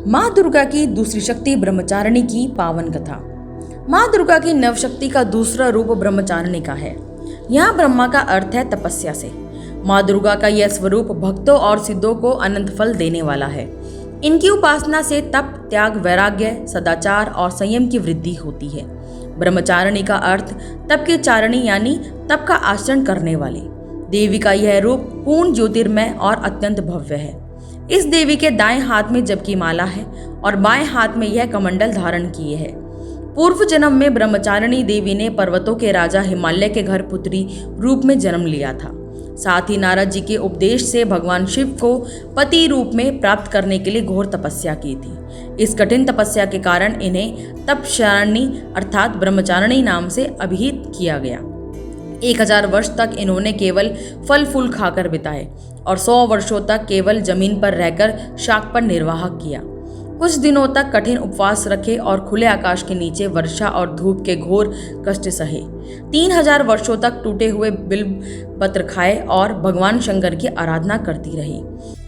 माँ दुर्गा की दूसरी शक्ति ब्रह्मचारिणी की पावन कथा। माँ दुर्गा की नवशक्ति का दूसरा रूप ब्रह्मचारिणी का है। यहाँ ब्रह्मा का अर्थ है तपस्या से। माँ दुर्गा का यह स्वरूप भक्तों और सिद्धों को अनंत फल देने वाला है। इनकी उपासना से तप, त्याग, वैराग्य, सदाचार और संयम की वृद्धि होती है। ब्रह्मचारिणी का अर्थ तप के चारिणी यानी तप का आचरण करने वाली। देवी का यह रूप पूर्ण ज्योतिर्मय और अत्यंत भव्य है। इस देवी के दाएं हाथ में जप की माला है और बाएं हाथ में यह कमंडल धारण किए है। पूर्व जन्म में ब्रह्मचारिणी देवी ने पर्वतों के राजा हिमालय के घर पुत्री रूप में जन्म लिया था। साथ ही नारद जी के उपदेश से भगवान शिव को पति रूप में प्राप्त करने के लिए घोर तपस्या की थी। इस कठिन तपस्या के कारण इन्हें तपस्यारिणी अर्थात ब्रह्मचारिणी नाम से अभिहित किया गया। 1000 वर्ष तक इन्होंने केवल फल फूल खाकर बिताए और 100 वर्षों तक केवल जमीन पर रहकर शाक पर निर्वाह किया। कुछ दिनों तक कठिन उपवास रखे और खुले आकाश के नीचे वर्षा और धूप के घोर कष्ट सहे। 3000 वर्षों तक टूटे हुए बिल्व पत्र खाए और भगवान शंकर की आराधना करती रही।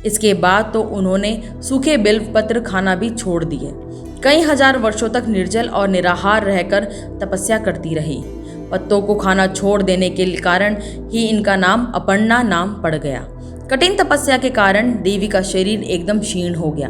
इसके बाद तो उन्होंने सूखे बिल्व पत्र खाना भी छोड़ दिए। कई हजार वर्षों तक निर्जल और निराहार रहकर तपस्या करती रही। पत्तों को खाना छोड़ देने के कारण ही इनका नाम अपर्णा नाम पड़ गया। कठिन तपस्या के कारण देवी का शरीर एकदम क्षीण हो गया।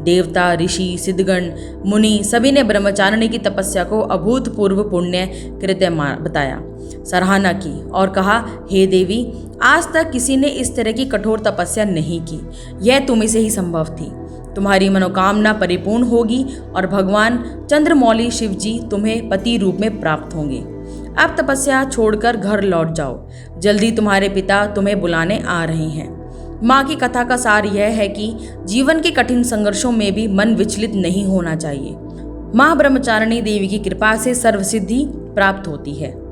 देवता, ऋषि, सिद्धगण, मुनि सभी ने ब्रह्मचारिणी की तपस्या को अभूतपूर्व पुण्य कृत्य बताया, सराहना की और कहा, हे देवी, आज तक किसी ने इस तरह की कठोर तपस्या नहीं की। यह तुम्ही से ही संभव थी। तुम्हारी मनोकामना परिपूर्ण होगी और भगवान चंद्रमौली शिव जी तुम्हें पति रूप में प्राप्त होंगे। अब तपस्या छोड़कर घर लौट जाओ। जल्दी तुम्हारे पिता तुम्हें बुलाने आ रहे हैं। माँ की कथा का सार यह है कि जीवन के कठिन संघर्षों में भी मन विचलित नहीं होना चाहिए। माँ ब्रह्मचारिणी देवी की कृपा से सर्वसिद्धि प्राप्त होती है।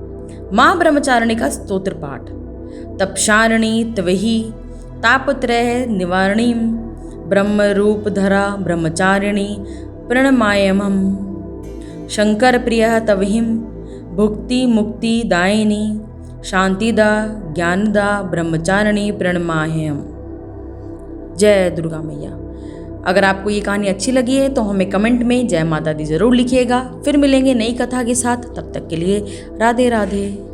माँ ब्रह्मचारिणी का स्तोत्र पाठ। तपशारिणी त्वहि तापत्रय निवारणीं ब्रह्म रूप धरा ब्रह्मचारिणी प्रणमाम्यहम्। शंकर प्रिय तवहिं भुक्ति मुक्ति दायिनी शांतिदा ज्ञानदा ब्रह्मचारिणी प्रणमाम्यहम्। जय दुर्गा मैया। अगर आपको ये कहानी अच्छी लगी है तो हमें कमेंट में जय माता दी जरूर लिखिएगा। फिर मिलेंगे नई कथा के साथ। तब तक के लिए राधे राधे।